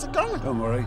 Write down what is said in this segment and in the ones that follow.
it going? Don't worry.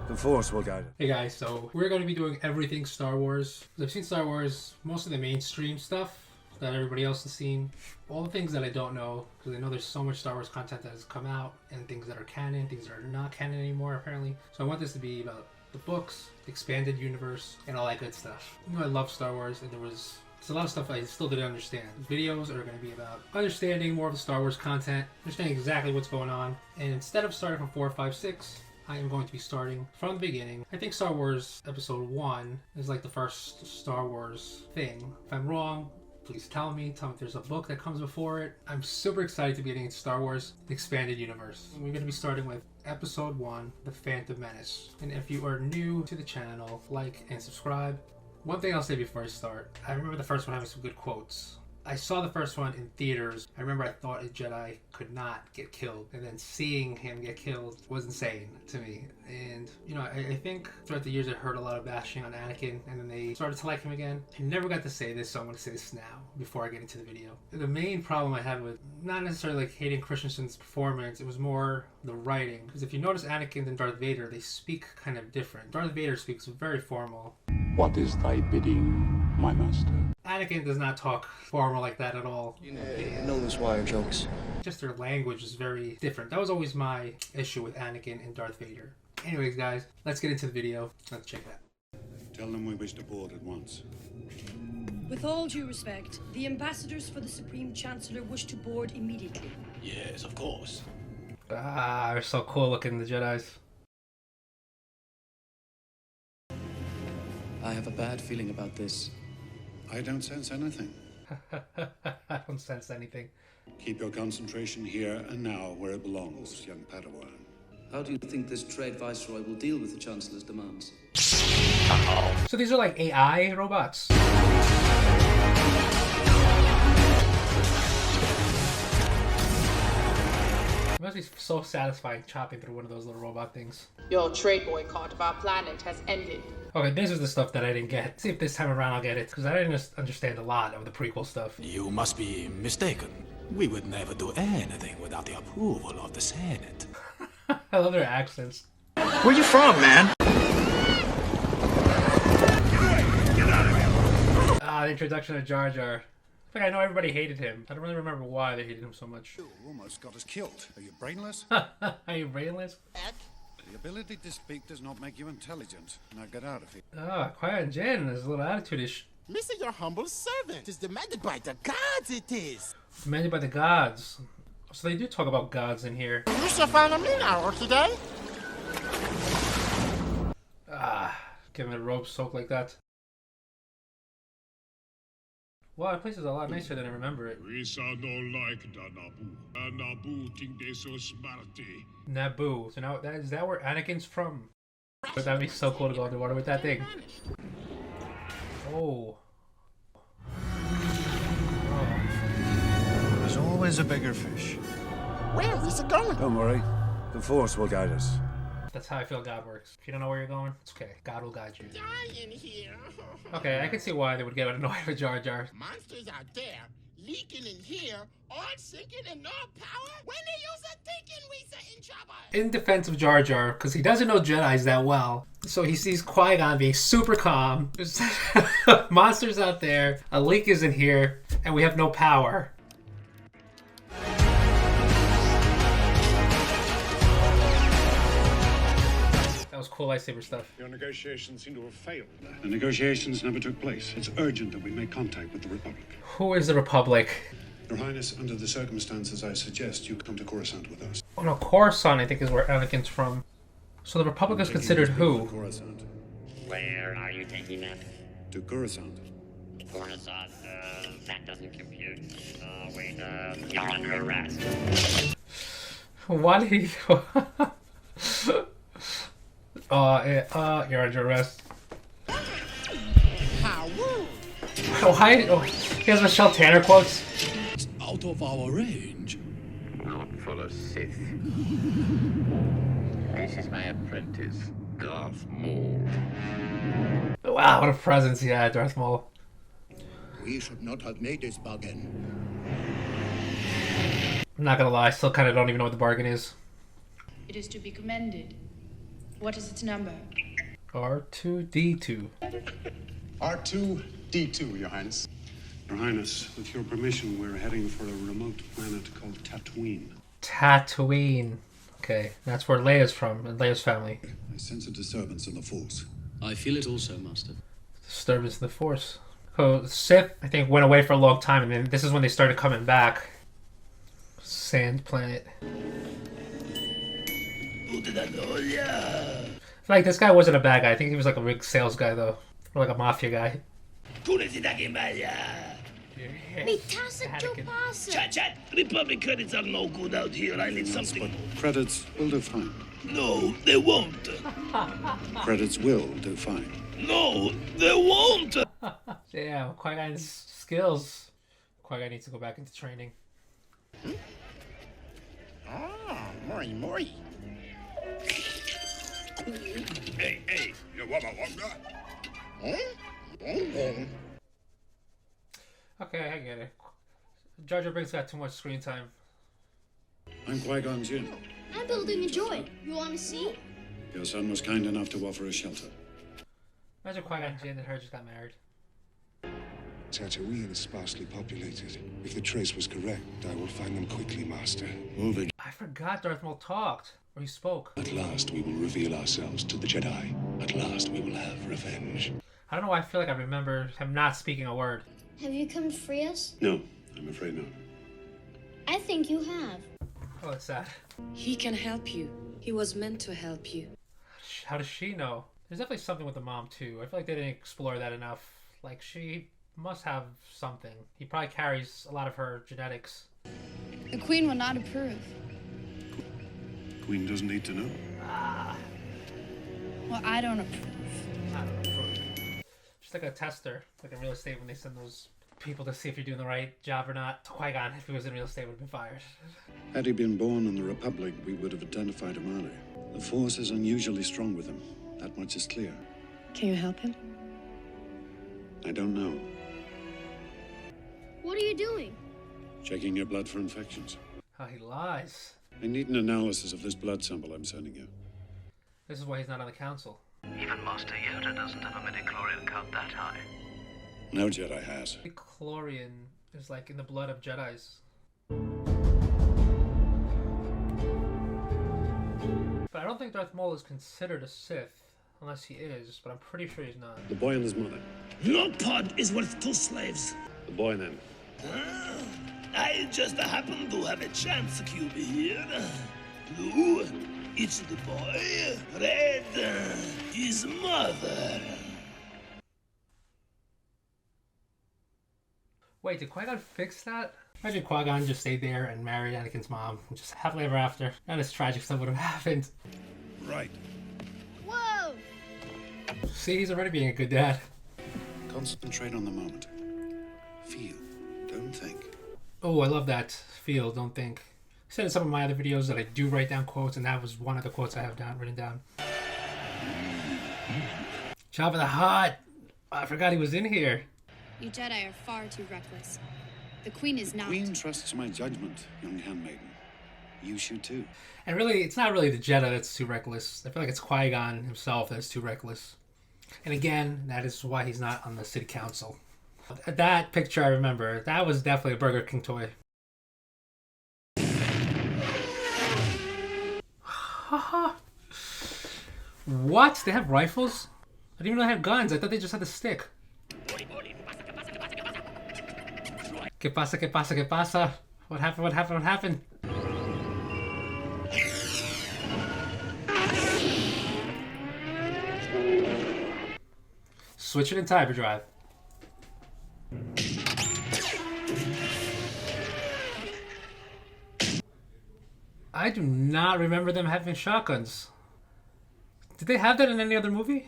The Force will guide it. Hey guys, so we're going to be doing everything Star Wars. I've seen Star Wars, most of the mainstream stuff that everybody else has seen. All the things that I don't know, because I know there's so much Star Wars content that has come out, and things that are canon, things that are not canon anymore apparently. So I want this to be about the books, the expanded universe, and all that good stuff. You know, I love Star Wars, and there's a lot of stuff I still didn't understand. Videos are going to be about understanding more of the Star Wars content, understanding exactly what's going on, and instead of starting from 4, 5, 6, I am going to be starting from the beginning. I think Star Wars Episode 1 is like the first Star Wars thing. If I'm wrong, please tell me if there's a book that comes before it. I'm super excited to be getting into Star Wars, the expanded universe. We're going to be starting with Episode 1, The Phantom Menace. And if you are new to the channel, like and subscribe. One thing I'll say before I start, I remember the first one having some good quotes. I saw the first one in theaters. I remember I thought a Jedi could not get killed, and then seeing him get killed was insane to me. And you know, I think throughout the years I heard a lot of bashing on Anakin, and then they started to like him again. I never got to say this, so I'm going to say this now before I get into the video. The main problem I had with not necessarily like hating Christensen's performance, it was more the writing. Because if you notice Anakin and Darth Vader, they speak kind of different. Darth Vader speaks very formal. What is thy bidding, my master? Anakin does not talk formal like that at all. No loose wire jokes. Just their language is very different. That was always my issue with Anakin and Darth Vader. Anyways, guys, let's get into the video. Let's check that. Tell them we wish to board at once. With all due respect, the ambassadors for the Supreme Chancellor wish to board immediately. Yes, of course. Ah, they're so cool looking, the Jedis. I have a bad feeling about this. I don't sense anything. I don't sense anything. Keep your concentration here and now where it belongs, young Padawan. How do you think this trade viceroy will deal with the Chancellor's demands? So these are like AI robots. It must be so satisfying chopping through one of those little robot things. Your trade boycott of our planet has ended. Okay, this is the stuff that I didn't get. See if this time around I'll get it, because I didn't just understand a lot of the prequel stuff. You must be mistaken. We would never do anything without the approval of the Senate. I love their accents. Where you from, man? Ah, the introduction of Jar Jar. I think I know everybody hated him. I don't really remember why they hated him so much. You almost got us killed. Are you brainless? Are you brainless? The ability to speak does not make you intelligent. Now get out of here. Ah, Qui-Gon Jinn is a little attitude-ish. Mr. Your humble servant. It is demanded by the gods, it is. Demanded by the gods. So they do talk about gods in here. You shall follow me now, today. Ah, giving a robe soak like that. Wow, that place is a lot nicer than I remember it. We sound all like the Naboo. And Naboo think they so smarty. Naboo. So now, is that where Anakin's from? But that'd be so cool to go underwater with that thing. Oh. There's always a bigger fish. Where is it going? Don't worry. The Force will guide us. That's how I feel God works. If you don't know where you're going, it's okay. God will guide you. Die in here. Okay, I can see why they would get annoyed with Jar Jar. Monsters out there, leaking in here, all sinking and no power. When they use a thinking, we set in trouble. In defense of Jar Jar, because he doesn't know Jedis that well, so he sees Qui-Gon being super calm. There's monsters out there, a leak is in here, and we have no power. That was cool lightsaber stuff. Your negotiations seem to have failed. The negotiations never took place. It's urgent that we make contact with the Republic. Who is the Republic? Your Highness, under the circumstances, I suggest you come to Coruscant with us. Oh no, Coruscant I think is where Anakin's from. So the Republic is considered who? Coruscant. Where are you taking that? To Coruscant. Coruscant, that doesn't compute. Wait, you're under arrest. Why did he... you're under arrest. Why? Oh, he has Michelle Tanner quotes. It's out of our range. Not full of Sith. This is my apprentice, Darth Maul. Wow, what a presence he had, Darth Maul. We should not have made this bargain. I'm not gonna lie, I still kind of don't even know what the bargain is. It is to be commended What is its number? R2-D2. R2-D2, Your Highness. Your Highness, with your permission, we're heading for a remote planet called Tatooine. Tatooine. Okay, that's where Leia's from, and Leia's family. I sense a disturbance in the Force. I feel it also, Master. Disturbance in the Force. So Sith, I think, went away for a long time, and then this is when they started coming back. Sand planet. I feel like this guy wasn't a bad guy. I think he was like a rig sales guy, though. Or like a mafia guy. Chat. Republic credits are no good out here. I need something. But credits will do fine. No, they won't. Credits will do fine. No, they won't. Yeah, Qui-Gon's skills. Qui-Gon needs to go back into training. Ah, Mori. Hey, you want Okay, I get it. Jar Jar Binks got too much screen time. I'm Qui-Gon Jinn. I'm building a droid. You want to see? Your son was kind enough to offer a shelter. Imagine Qui-Gon Jinn and her just got married. Tatooine is sparsely populated. If the trace was correct, I will find them quickly, Master. Moving. I forgot Darth Maul talked. Or he spoke. At last we will reveal ourselves to the Jedi. At last we will have revenge. I don't know why I feel like I remember him not speaking a word. Have you come to free us? No, I'm afraid not. I think you have. Oh, it's sad. He can help you. He was meant to help you. How does she know? There's definitely something with the mom, too. I feel like they didn't explore that enough. Like, she must have something. He probably carries a lot of her genetics. The Queen will not approve. Queen doesn't need to know. Well, I don't approve. I don't approve. Just like a tester, like in real estate when they send those people to see if you're doing the right job or not. Qui-Gon, if he was in real estate, would have been fired. Had he been born in the Republic, we would have identified him earlier. The Force is unusually strong with him. That much is clear. Can you help him? I don't know. What are you doing? Checking your blood for infections. How he lies. I need an analysis of this blood sample I'm sending you. This is why he's not on the council. Even Master Yoda doesn't have a midichlorian count that high. No Jedi has. Midichlorian is like in the blood of Jedis. But I don't think Darth Maul is considered a Sith, unless he is, but I'm pretty sure he's not. The boy and his mother. No pod is worth 2 slaves. The boy then. I just happen to have a chance cube here. Blue, it's the boy. Red, his mother. Wait, did Qui-Gon fix that? Imagine Qui-Gon just stayed there and married Anakin's mom, and just happily ever after. None of this tragic stuff would have happened. Right. Whoa! See, he's already being a good dad. Concentrate on the moment. Feel. Don't think. Oh, I love that. Feel, don't think. I said in some of my other videos that I do write down quotes, and that was one of the quotes I have written down. Jabba the Hutt! I forgot he was in here. You Jedi are far too reckless. The Queen is not. Queen trusts my judgment, young handmaiden. You should too. And really, it's not really the Jedi that's too reckless. I feel like it's Qui-Gon himself that's too reckless. And again, that is why he's not on the city council. That picture I remember, that was definitely a Burger King toy. What? They have rifles? I didn't even know they had guns. I thought they just had the stick. ¿Qué pasa, qué pasa, qué pasa? What happened, what happened, what happened? Switch it in hyperdrive. I do not remember them having shotguns. Did they have that in any other movie?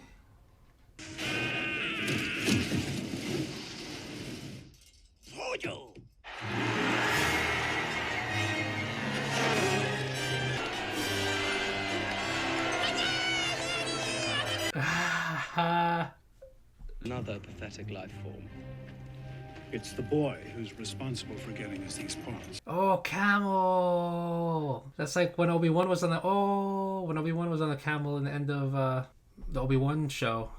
Another pathetic life form. It's the boy who's responsible for getting us these parts. Oh, camel! That's like when Obi-Wan was on the when Obi-Wan was on the camel in the end of the Obi-Wan show.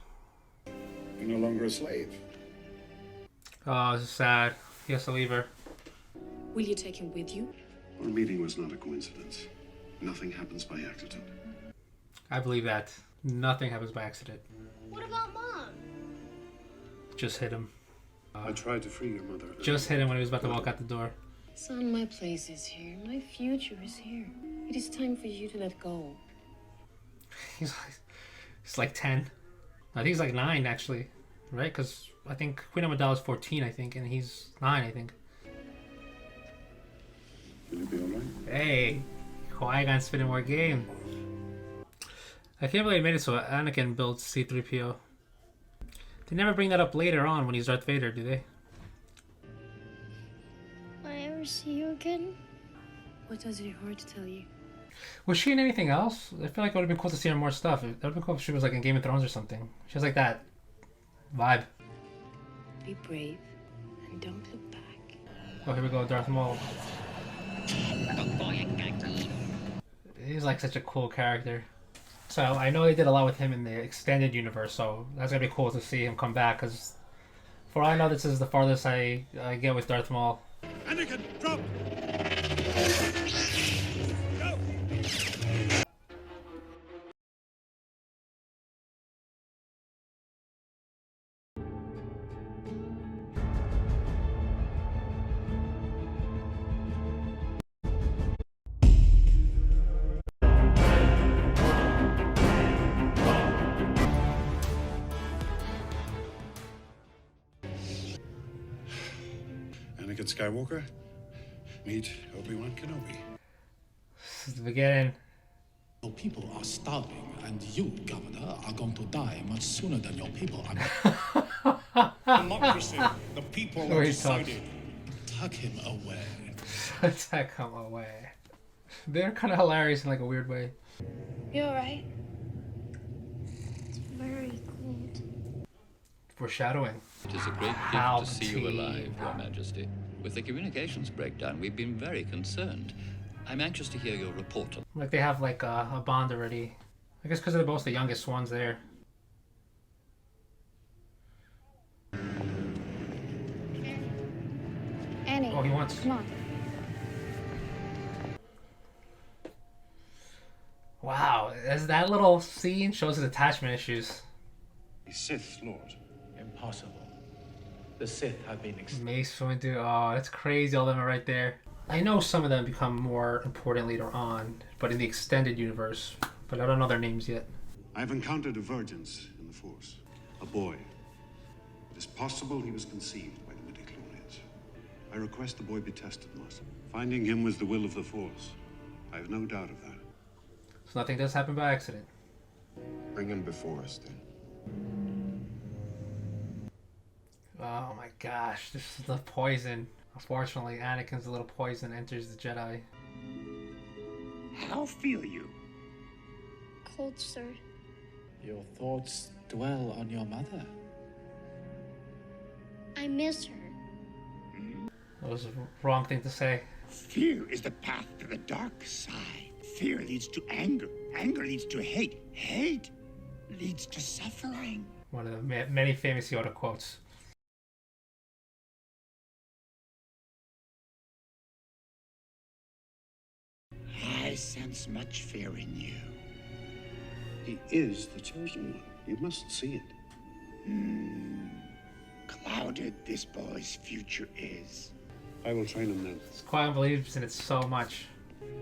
You're no longer a slave. Oh, this is sad. He has to leave her. Will you take him with you? Our meeting was not a coincidence. Nothing happens by accident. I believe that. Nothing happens by accident. What about Mom? Just hit him. I tried to free your mother. Just hit him when he was about to walk out the door. Son, my place is here. My future is here. It is time for you to let go. He's like 10. I think he's like 9 actually, right? Because I think Queen Amidala's 14, I think, and he's 9, I think. Will you be alright? Hey, Qui-Gon spinning more game. I can't believe they made it so Anakin builds C-3PO. They never bring that up later on when he's Darth Vader, do they? Will I ever see you again? What does your heart tell you? Was she in anything else? I feel like it would have been cool to see her in more stuff. That would have been cool if she was like in Game of Thrones or something. She has like that vibe. Be brave and don't look back. Oh, here we go, Darth Maul. He's like such a cool character. So I know they did a lot with him in the extended universe, so that's gonna be cool to see him come back. Because for all I know, this is the farthest I get with Darth Maul. Anakin, drop! Go! Anakin Skywalker, meet Obi-Wan Kenobi. This is the beginning. Your people are starving, and you, Governor, are going to die much sooner than your people. Democracy. The people The way are he talks. decided. Tuck him away. Attack him away. They're kind of hilarious in like a weird way. You alright? It's very cold. Foreshadowing. It is a great gift to see you alive, Your Majesty. With the communications breakdown, we've been very concerned. I'm anxious to hear your report on. Like they have like a bond already. I guess because they're both the youngest ones there. Annie. Oh, he wants. Come on. Wow, as that little scene shows his attachment issues. The Sith Lord. Impossible. The Sith have been Mace Windu, oh, that's crazy. All of them are right there. I know some of them become more important later on, but in the extended universe. But I don't know their names yet. I've encountered divergence in the Force. A boy. It is possible he was conceived by the midichlorians. I request the boy be tested, Master. Finding him was the will of the Force. I have no doubt of that. So nothing does happen by accident. Bring him before us, then. Oh my gosh, this is the poison. Unfortunately, Anakin's little poison enters the Jedi. How feel you? Cold, sir. Your thoughts dwell on your mother. I miss her. That was the wrong thing to say. Fear is the path to the dark side. Fear leads to anger. Anger leads to hate. Hate leads to suffering. One of the many famous Yoda quotes. I sense much fear in you. He is the chosen one. You must see it. Clouded this boy's future is. I will train him then. Qui-Gon believes in it so much.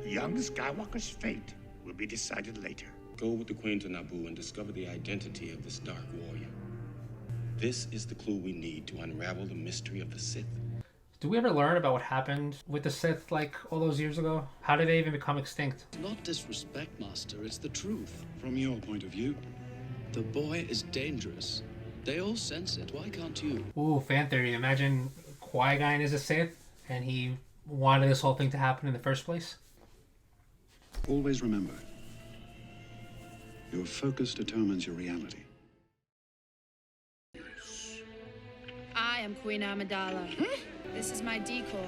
Young Skywalker's fate will be decided later. Go with the Queen to Naboo and discover the identity of this Dark Warrior. This is the clue we need to unravel the mystery of the Sith. Do we ever learn about what happened with the Sith like all those years ago? How did they even become extinct? It's not disrespect, Master, it's the truth. From your point of view? The boy is dangerous. They all sense it. Why can't you? Ooh, fan theory. Imagine Qui-Gon is a Sith and he wanted this whole thing to happen in the first place. Always remember, your focus determines your reality. I am Queen Amidala. This is my decoy,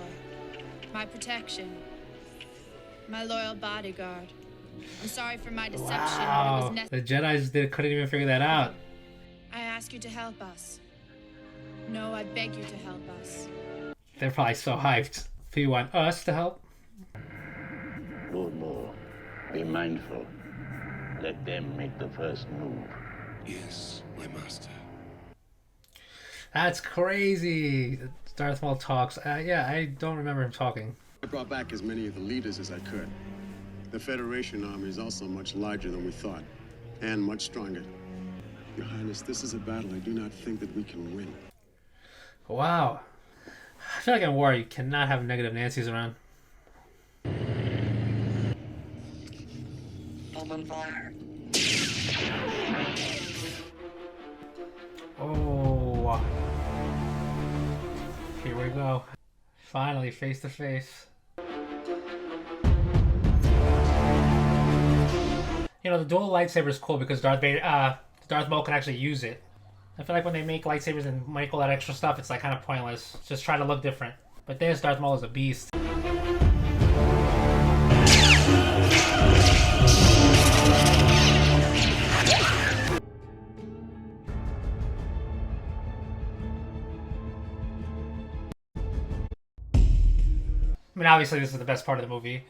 my protection, my loyal bodyguard. I'm sorry for my deception, but it was Wow. necessary. The Jedis couldn't even figure that out. I ask you to help us. No, I beg you to help us. They're probably so hyped. Do you want us to help? Lord Maul, be mindful. Let them make the first move. Yes, my master. That's crazy. Darth Maul talks. Yeah, I don't remember him talking. I brought back as many of the leaders as I could. The Federation army is also much larger than we thought, and much stronger. Your Highness, this is a battle I do not think that we can win. Wow. I feel like in war you cannot have negative Nancys around. Open fire. Oh. Here we go. Finally, face to face. You know, the dual lightsaber is cool because Darth Maul can actually use it. I feel like when they make lightsabers and make all that extra stuff, it's like kind of pointless. Just try to look different. But this Darth Maul is a beast. I mean, obviously this is the best part of the movie.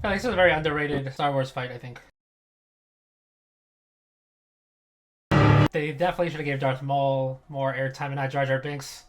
This is a very underrated Star Wars fight, I think. They definitely should have gave Darth Maul more airtime and not Jar Jar Binks.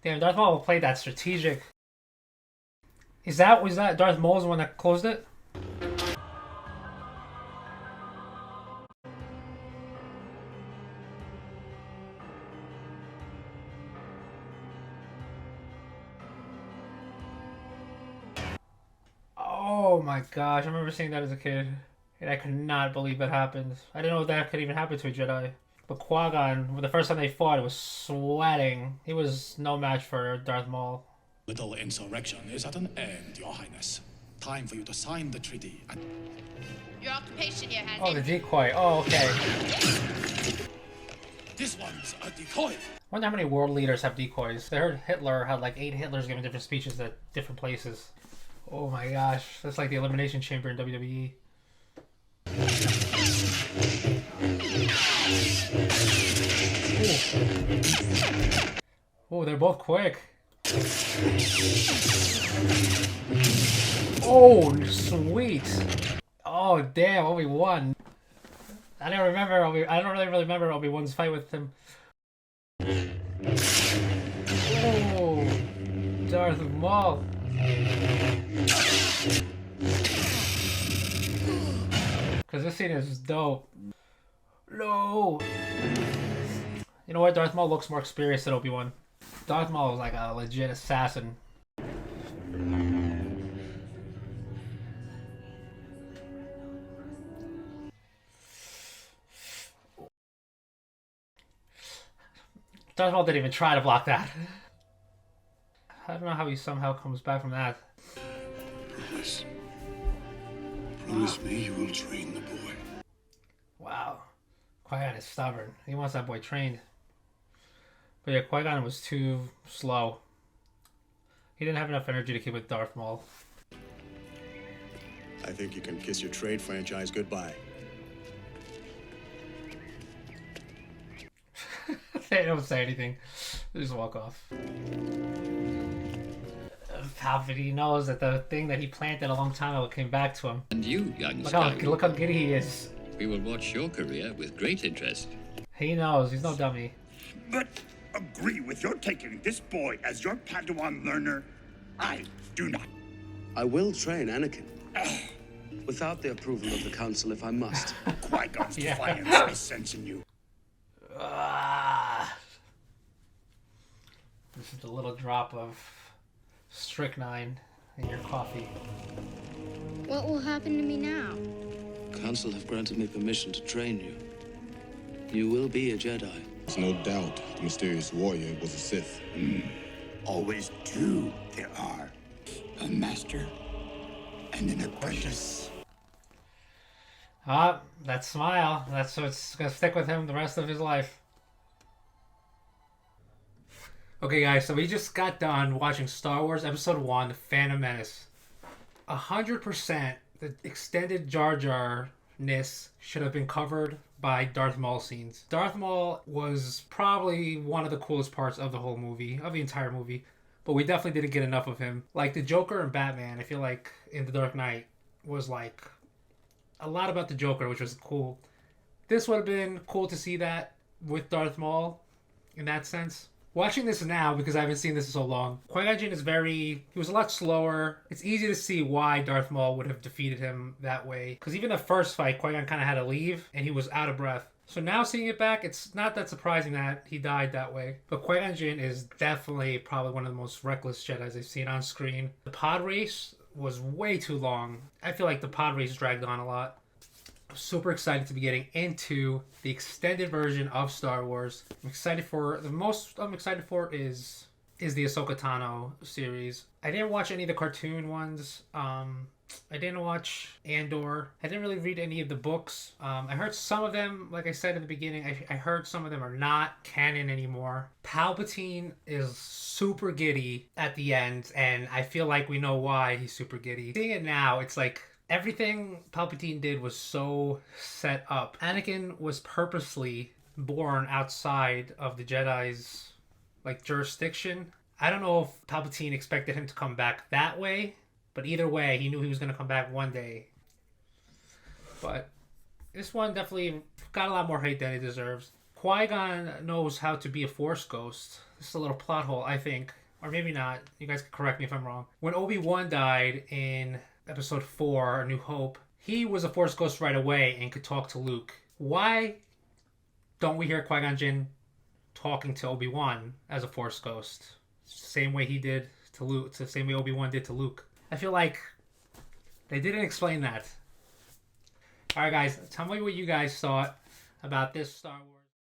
Damn, Darth Maul played that strategic. Was that Darth Maul's one that closed it? Oh my gosh, I remember seeing that as a kid. And I could not believe that happened. I didn't know that could even happen to a Jedi. But Qui-Gon, the first time they fought, was sweating. He was no match for Darth Maul. Little insurrection is at an end, Your Highness. Time for you to sign the treaty and... Your occupation here has Oh, the decoy. Oh, okay. This one's a decoy. I wonder how many world leaders have decoys. I heard Hitler had like 8 Hitlers giving different speeches at different places. Oh my gosh. That's like the Elimination Chamber in WWE. Oh, they're both quick. Oh, sweet. Oh, damn, Obi-Wan. I don't really remember Obi-Wan's fight with him. Oh, Darth Maul. Because this scene is dope. No. You know what? Darth Maul looks more experienced than Obi-Wan. Darth Maul is like a legit assassin. Darth Maul didn't even try to block that. I don't know how he somehow comes back from that. Promise. Promise me you will train the boy. Wow. Qui-Gon is stubborn. He wants that boy trained. But yeah, Qui-Gon was too slow. He didn't have enough energy to keep with Darth Maul. I think you can kiss your trade franchise goodbye. They don't say anything. They just walk off. Palpatine knows that the thing that he planted a long time ago came back to him. And you, young Look how giddy he is. We will watch your career with great interest. He knows. He's no dummy. But agree with your taking this boy as your Padawan learner? I do not. I will train Anakin. Without the approval of the council, if I must. Qui-Gon's defiance I sense in you. This is the little drop of strychnine in your coffee. What will happen to me now? Council have granted me permission to train you. You will be a Jedi. There's no doubt the mysterious warrior was a Sith. Always two there are. A master and an apprentice. Ah, that smile. That's what's gonna stick with him the rest of his life. Okay, guys, so we just got done watching Star Wars Episode 1, The Phantom Menace. 100% the extended Jar Jar-ness should have been covered by Darth Maul scenes. Darth Maul was probably one of the coolest parts of the whole movie, of the entire movie, but we definitely didn't get enough of him. Like the Joker and Batman, I feel like in The Dark Knight was like a lot about the Joker, which was cool. This would have been cool to see that with Darth Maul in that sense. Watching this now, because I haven't seen this in so long, Qui-Gon Jinn he was a lot slower. It's easy to see why Darth Maul would have defeated him that way. Because even the first fight, Qui-Gon kind of had to leave, and he was out of breath. So now seeing it back, it's not that surprising that he died that way. But Qui-Gon Jinn is definitely probably one of the most reckless Jedis I've seen on screen. The pod race was way too long. I feel like the pod race dragged on a lot. I'm super excited to be getting into the extended version of Star Wars. I'm excited for the most I'm excited for is the Ahsoka Tano series. I didn't watch any of the cartoon ones. I didn't watch Andor. I didn't really read any of the books. I heard some of them, like I said in the beginning, I heard some of them are not canon anymore. Palpatine is super giddy at the end, and I feel like we know why he's super giddy. Seeing it now, it's like everything Palpatine did was so set up. Anakin was purposely born outside of the Jedi's like jurisdiction. I don't know if Palpatine expected him to come back that way, but either way, he knew he was going to come back one day. But this one definitely got a lot more hate than it deserves. Qui-Gon knows how to be a Force ghost. This is a little plot hole, I think. Or maybe not. You guys can correct me if I'm wrong. When Obi-Wan died in Episode 4, A New Hope, he was a Force ghost right away and could talk to Luke. Why don't we hear Qui-Gon Jinn talking to Obi-Wan as a Force ghost? It's the same way he did to Luke. It's the same way Obi-Wan did to Luke. I feel like they didn't explain that. Alright guys, tell me what you guys thought about this Star Wars.